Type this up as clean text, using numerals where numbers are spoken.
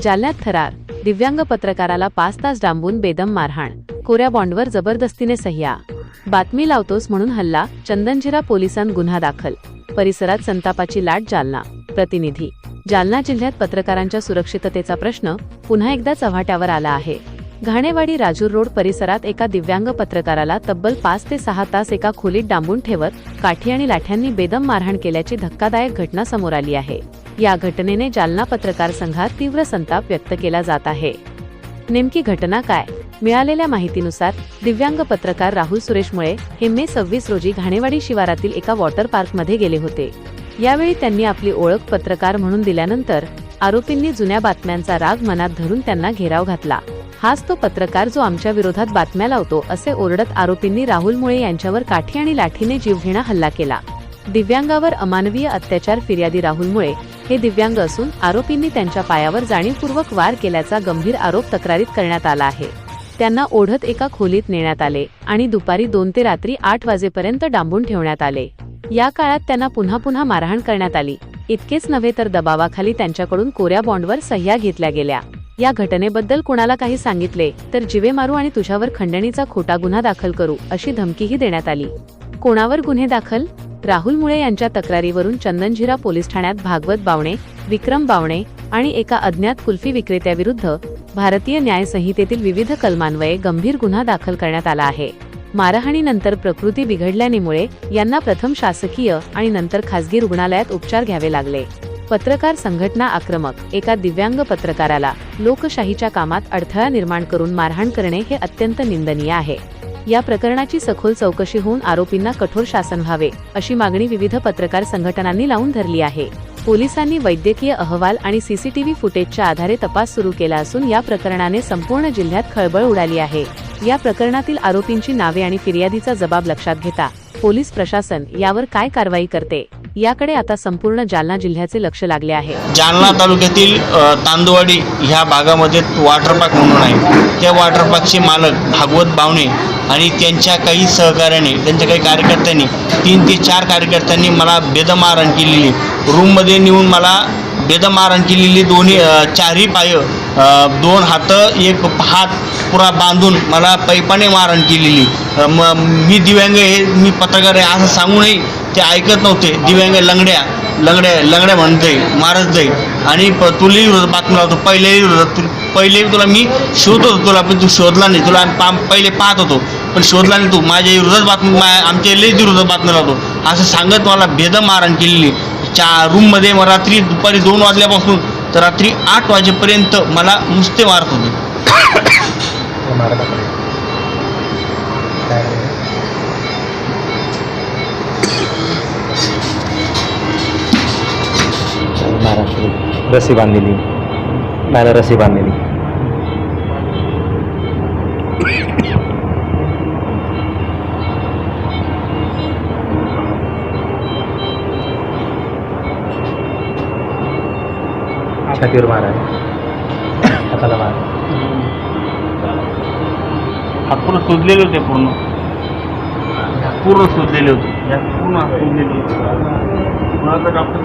जालन्यात थरार, दिव्यांग पत्रकाराला 5 तास डांबून बेदम मारहाण, कोऱ्या बॉन्डवर जबरदस्तीने सह्या. बातमी लावतोस म्हणून हल्ला, चंदनझिरा पोलिसांत गुन्हा दाखल. परिसरात संतापाची लाट. जालना प्रतिनिधी. जालना जिल्ह्यात पत्रकारांच्या सुरक्षिततेचा प्रश्न पुन्हा एकदा चव्हाट्यावर आला आहे. घाणेवाडी राजूर रोड परिसरात एका दिव्यांग पत्रकाराला तब्बल 5 ते 6 तास एका खोलीत डांबून ठेवत काठी आणि लाठ्यांनी बेदम मारहाण केल्याची धक्कादायक घटना समोर आली आहे. या घटनेने जालना पत्रकार संघात तीव्र संताप व्यक्त केला जात आहे. नेमकी घटना काय? मिळालेल्या माहितीनुसार दिव्यांग पत्रकार राहुल सुरेश मुळे हे मे 26 रोजी घाणेवाडी शिवारातील एका वॉटर पार्कमध्ये गेले होते. यावेळी त्यांनी आपली ओळख पत्रकार म्हणून दिल्यानंतर आरोपींनी जुन्या बातम्यांचा राग मनात धरून त्यांना घेराव घातला. हाच तो पत्रकार जो आमच्या विरोधात बातम्या लावतो, असे ओरडत आरोपींनी राहुल मुळे यांच्यावर काठी आणि लाठीने जीवघेणा हल्ला केला. दिव्यांगावर अमानवीय अत्याचार. फिर्यादी राहुल मुळे हे दिव्यांग असून आरोपींनी त्यांच्या पायावर जाणीवपूर्वक वार केल्याचा गंभीर आरोप तक्रारीत करण्यात आला आहे. त्यांना ओढत एका खोलीत नेण्यात आले आणि दुपारी 2 ते रात्री 8 वाजेपर्यंत डांबून ठेवण्यात आले. या काळात त्यांना पुन्हा मारहाण करण्यात आली. इतकेच नव्हे तर दबावाखाली त्यांच्याकडून कोऱ्या बॉन्डवर सह्या घेतल्या गेल्या. या घटनेबद्दल कोणाला काही सांगितले तर जिवे मारू आणि तुझ्यावर खंडणीचा खोटा गुन्हा दाखल करू, अशी धमकीही देण्यात आली. कोणावर गुन्हे दाखल? राहुल मुळे यांच्या तक्रारीवरून चंदनझिरा पोलीस ठाण्यात भागवत बावणे, विक्रम बावणे आणि एका अज्ञात कुल्फी विक्रेत्याविरुद्ध भारतीय न्याय संहितेतील विविध कलमान्वये गंभीर गुन्हा दाखल करण्यात आला आहे. मारहाणीनंतर प्रकृती बिघडल्यामुळे यांना प्रथम शासकीय आणि नंतर खासगी रुग्णालयात उपचार घ्यावे लागले. पत्रकार संघटना आक्रमक. एका दिव्यांग पत्रकाराला लोकशाहीच्या कामात अडथळा निर्माण करून मारहाण करणे हे अत्यंत निंदनीय आहे. या प्रकरणाची सखोल चौकशी होऊन आरोपींना कठोर शासन व्हावे, अशी मागणी विविध पत्रकार संघटनांनी लावून धरली आहे. पोलिसांनी वैद्यकीय अहवाल आणि सीसीटीव्ही फुटेजच्या आधारे तपास सुरू केला असून या प्रकरणाने संपूर्ण जिल्ह्यात खळबळ उडाली आहे. या प्रकरणातील आरोपींची नावे आणि फिर्यादीचा जबाब लक्षात घेता पोलीस प्रशासन यावर काय कारवाई करते, याकडे आता संपूर्ण जालना जिल्ह्याचे लक्ष लागले आहे. जालना तालुक्यातील तांदुवाडी ह्या भागामध्ये वॉटर पार्क म्हणून आहे. त्या वॉटर पार्कचे मालक भागवत बावणे आणि त्यांच्या काही सहकार्याने, त्यांच्या काही कार्यकर्त्यांनी, 3 ते 4 कार्यकर्त्यांनी मला बेदम मारहाण केलेली. रूममध्ये नेऊन मला बेदम मारहाण केलेली. चारही पाय, 2 हात, 1 हात पुरा बांधून मला पैपाने मारहाण केलेली. मी दिव्यांग आहे, मी पत्रकार आहे असं सांगूनही ते ऐकत नव्हते. दिव्यांग लंगड्या म्हणते, मारत जाईल आणि तुलाही विरोधात बातमी लावतो. पहिले तुला मी शोधत होतो तुला, पण तू शोधला नाही. तुला पहिले पाहत होतो पण शोधला नाही. तू माझ्या विरोधात बातमी, आमच्या लई विरोधात बातमी लावतो असं सांगत मला बेदम मारहाण केलेली. रूममध्ये रात्री दुपारी 2 वाजल्यापासून तर रात्री 8 वाजेपर्यंत मला नुसते मारत होते. रस्सी बांधलेली, मला रस्सी बांधलेली. छातीवर मारा, हाताला मारा. हात पूर्ण शोधलेले होते, पूर्ण शोधलेले होते. पूर्ण शोधलेले होते. डॉक्टर